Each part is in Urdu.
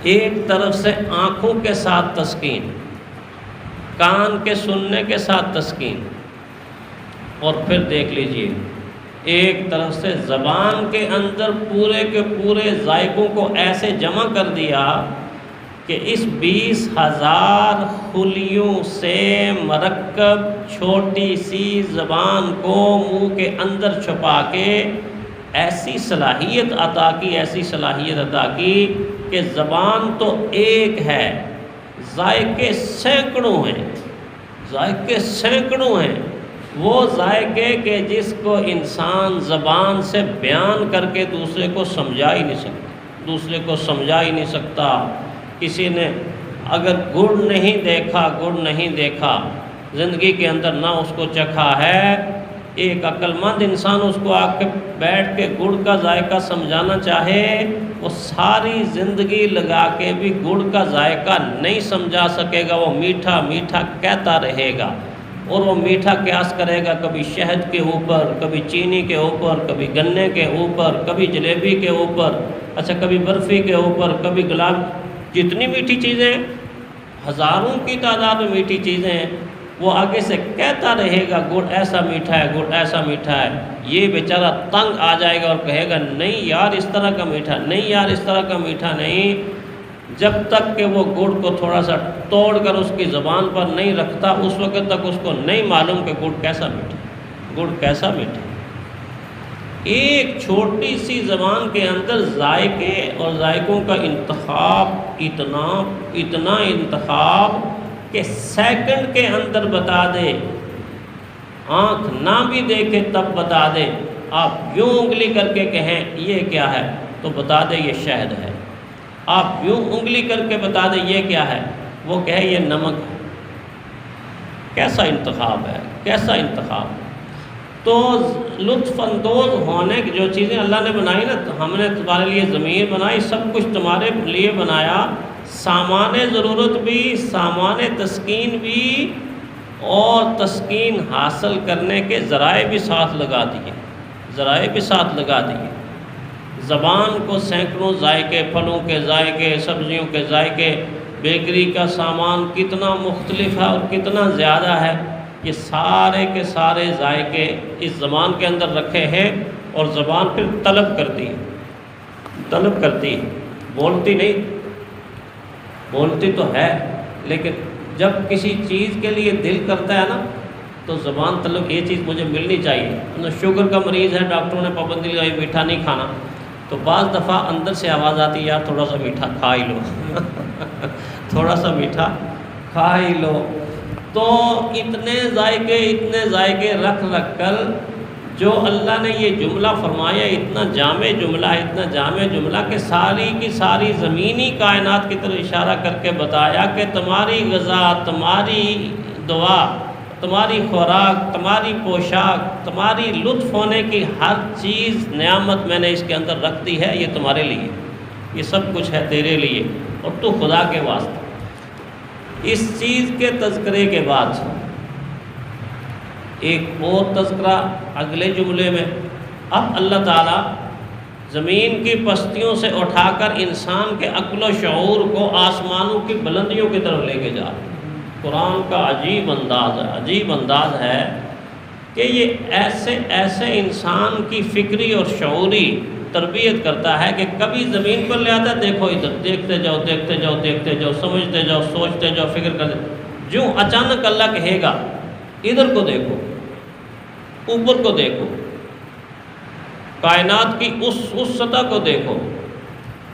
ایک طرف سے آنکھوں کے ساتھ تسکین، کان کے سننے کے ساتھ تسکین، اور پھر دیکھ لیجئے ایک طرف سے زبان کے اندر پورے کے پورے ذائقوں کو ایسے جمع کر دیا کہ اس 20,000 خلیوں سے مرکب چھوٹی سی زبان کو منہ کے اندر چھپا کے ایسی صلاحیت عطا کی کہ زبان تو ایک ہے، ذائقے سینکڑوں ہیں، وہ ذائقے کہ جس کو انسان زبان سے بیان کر کے دوسرے کو سمجھا ہی نہیں سکتا۔ کسی نے اگر گڑ نہیں دیکھا زندگی کے اندر، نہ اس کو چکھا ہے، ایک عقل مند انسان اس کو آ کے بیٹھ کے گڑ کا ذائقہ سمجھانا چاہے، وہ ساری زندگی لگا کے بھی گڑ کا ذائقہ نہیں سمجھا سکے گا، وہ میٹھا میٹھا کہتا رہے گا، اور وہ میٹھا قیاس کرے گا کبھی شہد کے اوپر، کبھی چینی کے اوپر، کبھی گنے کے اوپر، کبھی جلیبی کے اوپر، کبھی برفی کے اوپر، کبھی گلاب، جتنی میٹھی چیزیں، ہزاروں کی تعداد میں میٹھی چیزیں ہیں، وہ آگے سے کہتا رہے گا گڑ ایسا میٹھا ہے، گڑ ایسا میٹھا ہے۔ یہ بیچارہ تنگ آ جائے گا اور کہے گا نہیں یار اس طرح کا میٹھا نہیں، یار اس طرح کا میٹھا نہیں، جب تک کہ وہ گڑ کو تھوڑا سا توڑ کر اس کی زبان پر نہیں رکھتا، اس وقت تک اس کو نہیں معلوم کہ گڑ کیسا میٹھا ہے۔ ایک چھوٹی سی زبان کے اندر ذائقے اور ذائقوں کا انتخاب، اتنا انتخاب کہ سیکنڈ کے اندر بتا دے، آنکھ نہ بھی دیکھے تب بتا دے۔ آپ یوں انگلی کر کے کہیں یہ کیا ہے تو بتا دے یہ شہد ہے، آپ یوں انگلی کر کے بتا دے یہ کیا ہے، وہ کہے یہ نمک ہے۔ کیسا انتخاب ہے۔ تو لطف اندوز ہونے کی جو چیزیں اللہ نے بنائی نا، ہم نے تمہارے لیے ضمیر بنائی، سب کچھ تمہارے لیے بنایا، سامان ضرورت بھی، سامان تسکین بھی، اور تسکین حاصل کرنے کے ذرائع بھی ساتھ لگا دیے۔ زبان کو سینکڑوں ذائقے، پھلوں کے ذائقے، سبزیوں کے ذائقے، بیکری کا سامان کتنا مختلف ہے اور کتنا زیادہ ہے، یہ سارے کے سارے ذائقے اس زبان کے اندر رکھے ہیں، اور زبان پھر طلب کرتی ہے، بولتی نہیں، بولتی تو ہے، لیکن جب کسی چیز کے لیے دل کرتا ہے نا تو زبان طلب، یہ چیز مجھے ملنی چاہیے۔ شوگر کا مریض ہے، ڈاکٹروں نے پابندی لگائی میٹھا نہیں کھانا، تو بعض دفعہ اندر سے آواز آتی ہے یار تھوڑا سا میٹھا کھا ہی لو تھوڑا سا میٹھا کھا ہی لو۔ تو اتنے ذائقے رکھ کر جو اللہ نے یہ جملہ فرمایا، اتنا جامع جملہ کہ ساری کی ساری زمینی کائنات کی طرف اشارہ کر کے بتایا کہ تمہاری غذا، تمہاری دعا، تمہاری خوراک، تمہاری پوشاک، تمہاری لطف ہونے کی ہر چیز نعمت میں نے اس کے اندر رکھ دی ہے، یہ تمہارے لیے، یہ سب کچھ ہے تیرے لیے اور تو خدا کے واسطے۔ اس چیز کے تذکرے کے بعد ایک اور تذکرہ اگلے جملے میں، اب اللہ تعالیٰ زمین کی پستیوں سے اٹھا کر انسان کے عقل و شعور کو آسمانوں کی بلندیوں کی طرف لے کے جا رہے ہیں۔ قرآن کا عجیب انداز ہے کہ یہ ایسے انسان کی فکری اور شعوری تربیت کرتا ہے کہ کبھی زمین پر لے آتا ہے، دیکھو ادھر، دیکھتے جاؤ، سمجھتے جاؤ، سوچتے جاؤ، فکر کرتے، جو اچانک اللہ کہے گا ادھر کو دیکھو، اوپر کو دیکھو، کائنات کی اس سطح کو دیکھو۔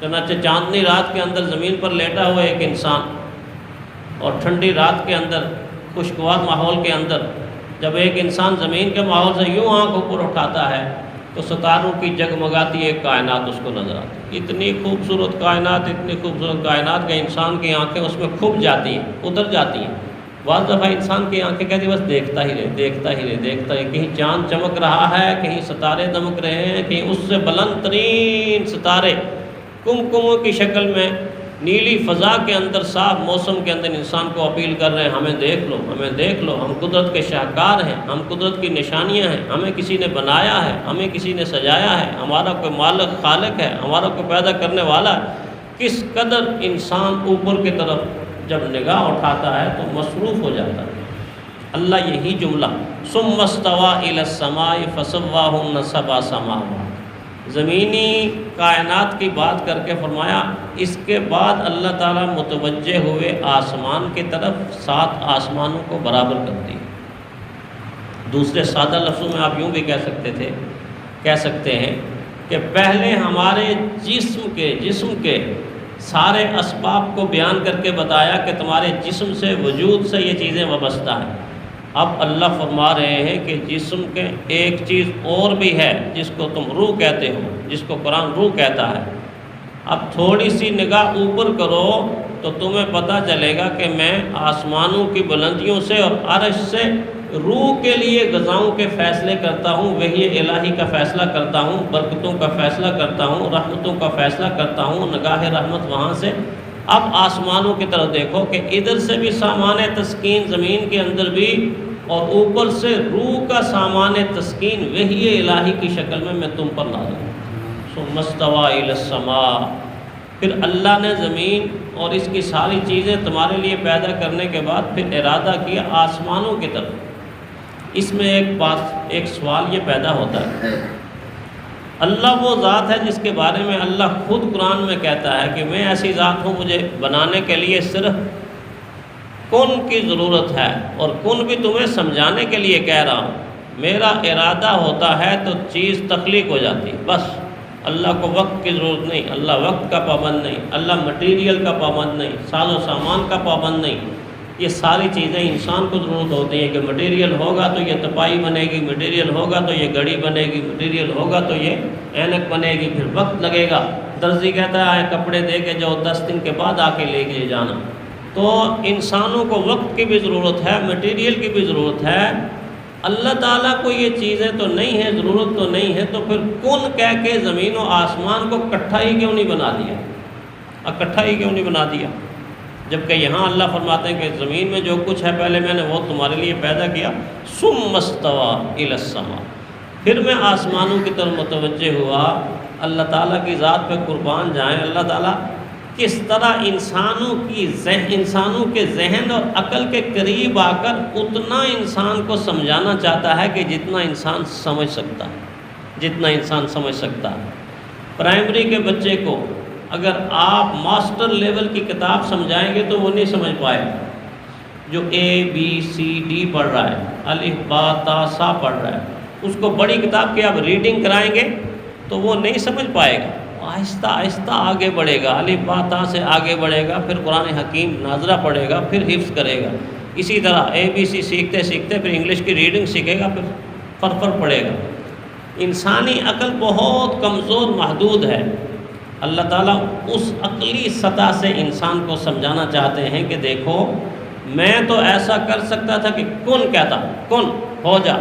چنانچہ چاندنی رات کے اندر زمین پر لیٹا ہوا ایک انسان، اور ٹھنڈی رات کے اندر، خوشگوار ماحول کے اندر جب ایک انسان زمین کے ماحول سے یوں آنکھ اوپر اٹھاتا ہے تو ستاروں کی جگمگاتی ایک کائنات اس کو نظر آتی ہے۔ اتنی خوبصورت کائنات کہ انسان کی آنکھیں اس میں کھپ جاتی ہیں، اتر جاتی ہیں۔ بعض دفعہ انسان کی آنکھیں کہتی بس دیکھتا ہی رہے، کہیں چاند چمک رہا ہے، کہیں ستارے دمک رہے ہیں، کہیں اس سے بلند ترین ستارے کمکموں کی شکل میں نیلی فضا کے اندر، صاف موسم کے اندر انسان کو اپیل کر رہے ہیں ہمیں دیکھ لو، ہم قدرت کے شاہکار ہیں، ہم قدرت کی نشانیاں ہیں، ہمیں کسی نے بنایا ہے، ہمیں کسی نے سجایا ہے، ہمارا کوئی مالک خالق ہے، ہمارا کوئی پیدا کرنے والا ہے۔ کس قدر انسان اوپر کی طرف جب نگاہ اٹھاتا ہے تو مصروف ہو جاتا ہے۔ اللہ یہی جملہ ثم استوى الى السماء فسواهن سبع سماوات، زمینی کائنات کی بات کر کے فرمایا اس کے بعد اللہ تعالیٰ متوجہ ہوئے آسمان کی طرف، 7 آسمانوں کو برابر کر دیا۔ دوسرے سادہ لفظوں میں آپ یوں بھی کہہ سکتے ہیں کہ پہلے ہمارے جسم کے سارے اسباب کو بیان کر کے بتایا کہ تمہارے جسم سے، وجود سے یہ چیزیں وابستہ ہیں۔ اب اللہ فرما رہے ہیں کہ جسم کے ایک چیز اور بھی ہے جس کو تم روح کہتے ہو، جس کو قرآن روح کہتا ہے۔ اب تھوڑی سی نگاہ اوپر کرو تو تمہیں پتہ چلے گا کہ میں آسمانوں کی بلندیوں سے اور عرش سے روح کے لیے غذاؤں کے فیصلے کرتا ہوں، وحی الہی کا فیصلہ کرتا ہوں، برکتوں کا فیصلہ کرتا ہوں، رحمتوں کا فیصلہ کرتا ہوں، نگاہ رحمت وہاں سے۔ اب آسمانوں کی طرف دیکھو کہ ادھر سے بھی سامان تسکین زمین کے اندر بھی، اور اوپر سے روح کا سامان تسکین وحی الہی کی شکل میں تم پر نازل ہوں۔ ثم استوى الى السماء، پھر اللہ نے زمین اور اس کی ساری چیزیں تمہارے لیے پیدا کرنے کے بعد پھر ارادہ کیا آسمانوں کی طرف۔ اس میں ایک سوال یہ پیدا ہوتا ہے، اللہ وہ ذات ہے جس کے بارے میں اللہ خود قرآن میں کہتا ہے کہ میں ایسی ذات ہوں، مجھے بنانے کے لیے صرف کن کی ضرورت ہے، اور کن بھی تمہیں سمجھانے کے لیے کہہ رہا ہوں۔ میرا ارادہ ہوتا ہے تو چیز تخلیق ہو جاتی، بس۔ اللہ کو وقت کی ضرورت نہیں، اللہ وقت کا پابند نہیں، اللہ مٹیریل کا پابند نہیں، ساز و سامان کا پابند نہیں۔ یہ ساری چیزیں انسان کو ضرورت ہوتی ہے کہ مٹیریل ہوگا تو یہ تپائی بنے گی، مٹیریل ہوگا تو یہ گھڑی بنے گی، مٹیریل ہوگا تو یہ اینک بنے گی، پھر وقت لگے گا۔ درزی کہتا ہے کپڑے دے کے جاؤ، 10 دن کے بعد آ کے لے کے جانا۔ تو انسانوں کو وقت کی بھی ضرورت ہے، مٹیریل کی بھی ضرورت ہے۔ اللہ تعالیٰ کو یہ چیزیں تو نہیں ہے، ضرورت تو نہیں ہے، تو پھر کن کہہ کے زمین و آسمان کو اکٹھا ہی کیوں نہیں بنا دیا؟ اکٹھا ہی کیوں نہیں بنا دیا؟ جبکہ یہاں اللہ فرماتے ہیں کہ زمین میں جو کچھ ہے پہلے میں نے وہ تمہارے لیے پیدا کیا۔ ثم استوى الى السماء، پھر میں آسمانوں کی طرف متوجہ ہوا۔ اللہ تعالیٰ کی ذات پہ قربان جائیں، اللہ تعالیٰ کس طرح انسانوں کے ذہن اور عقل کے قریب آ کر اتنا انسان کو سمجھانا چاہتا ہے کہ جتنا انسان سمجھ سکتا ہے۔ پرائمری کے بچے کو اگر آپ ماسٹر لیول کی کتاب سمجھائیں گے تو وہ نہیں سمجھ پائے گا۔ جو ABCD پڑھ رہا ہے، الف با تا سا پڑھ رہا ہے، اس کو بڑی کتاب کی آپ ریڈنگ کرائیں گے تو وہ نہیں سمجھ پائے گا، آہستہ آہستہ آگے بڑھے گا، الف با تا سے آگے بڑھے گا، پھر قرآن حکیم ناظرہ پڑھے گا، پھر حفظ کرے گا۔ اسی طرح ABC سیکھتے سیکھتے پھر انگلش کی ریڈنگ سیکھے گا، پھر فرفر پڑھے گا۔ انسانی عقل بہت کمزور محدود ہے۔ اللہ تعالیٰ اس عقلی سطح سے انسان کو سمجھانا چاہتے ہیں کہ دیکھو میں تو ایسا کر سکتا تھا کہ کن کہتا، کن ہو جا،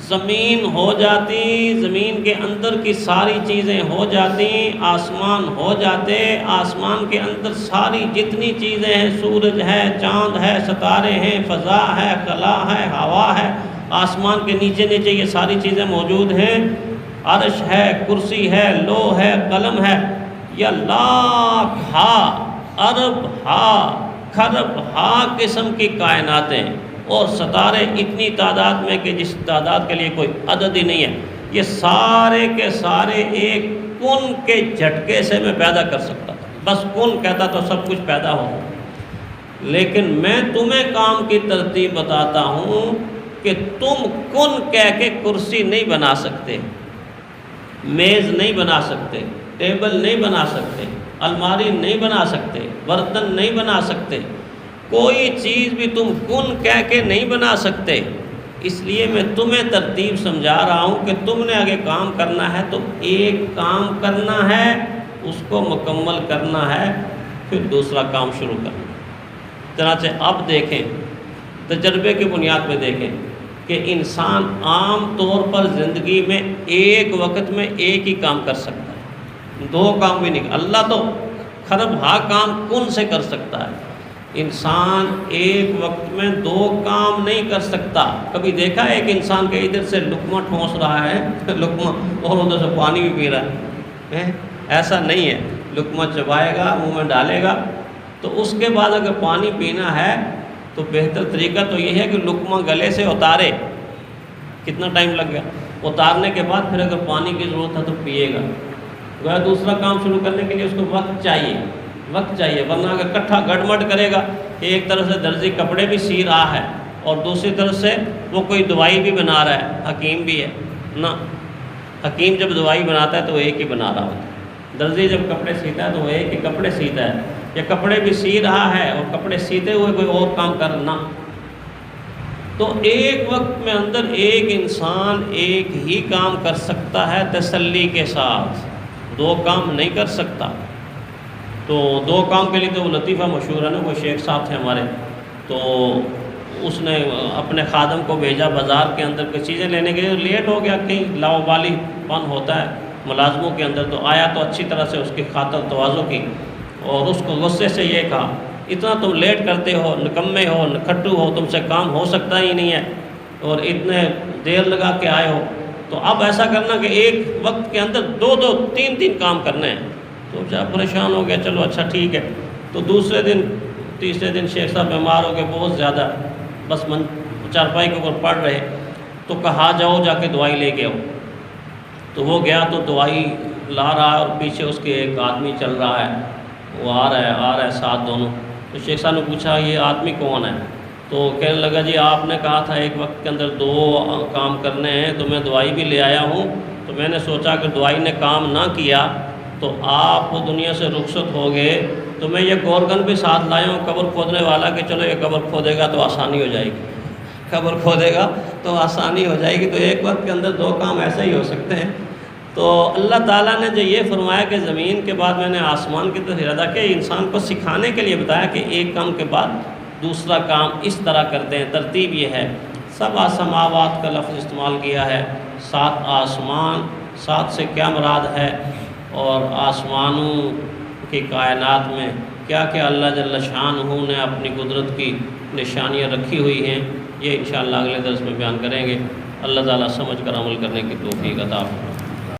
زمین ہو جاتی، زمین کے اندر کی ساری چیزیں ہو جاتی، آسمان ہو جاتے، آسمان کے اندر ساری جتنی چیزیں ہیں، سورج ہے، چاند ہے، ستارے ہیں، فضا ہے، خلا ہے، ہوا ہے، آسمان کے نیچے نیچے یہ ساری چیزیں موجود ہیں، عرش ہے، کرسی ہے، لوح ہے، قلم ہے، یا لاکھ ہا، ارب ہا، کھرب ہا قسم کی کائناتیں اور ستارے اتنی تعداد میں کہ جس تعداد کے لیے کوئی عدد ہی نہیں ہے، یہ سارے کے سارے ایک کن کے جھٹکے سے میں پیدا کر سکتا تھا۔ بس کن کہتا تو سب کچھ پیدا ہوتا۔ لیکن میں تمہیں کام کی ترتیب بتاتا ہوں کہ تم کن کہہ کے کرسی نہیں بنا سکتے، میز نہیں بنا سکتے، ٹیبل نہیں بنا سکتے، الماری نہیں بنا سکتے، برتن نہیں بنا سکتے، کوئی چیز بھی تم کن کہہ کے نہیں بنا سکتے۔ اس لیے میں تمہیں ترتیب سمجھا رہا ہوں کہ تم نے آگے کام کرنا ہے تو ایک کام کرنا ہے، اس کو مکمل کرنا ہے، پھر دوسرا کام شروع کرنا۔ چنانچہ اب دیکھیں، تجربے کی بنیاد پہ دیکھیں کہ انسان عام طور پر زندگی میں ایک وقت میں ایک ہی کام کر سکتا ہے، 2 کام بھی نہیں۔ اللہ تو خرب ہا کام کن سے کر سکتا ہے، انسان ایک وقت میں 2 کام نہیں کر سکتا۔ کبھی دیکھا ہے ایک انسان کے ادھر سے لقمہ ٹھونس رہا ہے لقمہ اور ادھر سے پانی بھی پی رہا ہے؟ ایسا نہیں ہے۔ لقمہ چبائے گا، منہ میں ڈالے گا، تو اس کے بعد اگر پانی پینا ہے تو بہتر طریقہ تو یہ ہے کہ لقمہ گلے سے اتارے۔ کتنا ٹائم لگ گیا؟ اتارنے کے بعد پھر اگر پانی کی ضرورت ہے تو پیے گا۔ گویا دوسرا کام شروع کرنے کے لیے اس کو وقت چاہیے، ورنہ اگر کٹھا گڑمٹ کرے گا کہ ایک طرف سے درزی کپڑے بھی سی رہا ہے اور دوسری طرف سے وہ کوئی دوائی بھی بنا رہا ہے، حکیم بھی ہے نا، حکیم جب دوائی بناتا ہے تو وہ ایک ہی بنا رہا ہوتا ہے، درزی جب کپڑے سیتا ہے تو وہ ایک ہی کپڑے سیتا ہے، یا کپڑے بھی سی رہا ہے اور کپڑے سیتے ہوئے کوئی اور کام کرنا۔ تو ایک وقت میں اندر ایک انسان ایک ہی کام کر سکتا ہے تسلی کے ساتھ، دو کام نہیں کر سکتا۔ تو دو کام کے لیے تو وہ لطیفہ مشہور ہے نا، وہ شیخ صاحب تھے ہمارے، تو اس نے اپنے خادم کو بھیجا بازار کے اندر کچھ چیزیں لینے کے لیے، لیٹ ہو گیا، کہیں لاؤبالی پن ہوتا ہے ملازموں کے اندر، تو آیا تو اچھی طرح سے اس کی خاطر تواضع کی اور اس کو غصے سے یہ کہا، اتنا تم لیٹ کرتے ہو، نکمے ہو، نکھٹو ہو، تم سے کام ہو سکتا ہی نہیں ہے اور اتنے دیر لگا کے آئے ہو، تو اب ایسا کرنا کہ ایک وقت کے اندر دو تین کام کرنے ہیں۔ تو جب پریشان ہو گیا، چلو اچھا ٹھیک ہے۔ تو دوسرے دن تیسرے دن شیخ صاحب بیمار ہو گئے بہت زیادہ، بس چارپائی کے اوپر پڑ رہے، تو کہا جاؤ جا کے دوائی لے کے آؤ۔ تو وہ گیا تو دوائی لا رہا ہے اور پیچھے اس کے ایک آدمی چل رہا ہے، وہ آ رہا ہے ساتھ دونوں۔ تو شیخ صاحب نے پوچھا یہ آدمی کون ہے؟ تو کہنے لگا جی آپ نے کہا تھا ایک وقت کے اندر دو کام کرنے ہیں، تو میں دوائی بھی لے آیا ہوں، تو میں نے سوچا کہ دوائی نے کام نہ کیا تو آپ دنیا سے رخصت ہو گئے، تو میں یہ گورگن بھی ساتھ لایا ہوں قبر کھودنے والا کہ چلو یہ قبر کھودے گا تو آسانی ہو جائے گی، قبر کھودے گا تو آسانی ہو جائے گی۔ تو ایک وقت کے اندر دو کام ایسے ہی ہو سکتے ہیں۔ تو اللہ تعالیٰ نے جو یہ فرمایا کہ زمین کے بعد میں نے آسمان کی طرف ارادہ کیا، انسان کو سکھانے کے لیے بتایا کہ ایک کام کے بعد دوسرا کام اس طرح کرتے ہیں، ترتیب یہ ہے۔ سبع سماوات کا لفظ استعمال کیا ہے، 7 آسمان، 7 سے کیا مراد ہے، اور آسمانوں کی کائنات میں کیا کیا اللہ جل شانہ نے اپنی قدرت کی نشانیاں رکھی ہوئی ہیں، یہ انشاءاللہ اگلے درس میں بیان کریں گے۔ اللہ تعالیٰ سمجھ کر عمل کرنے کی توفیق عطا فرمائے۔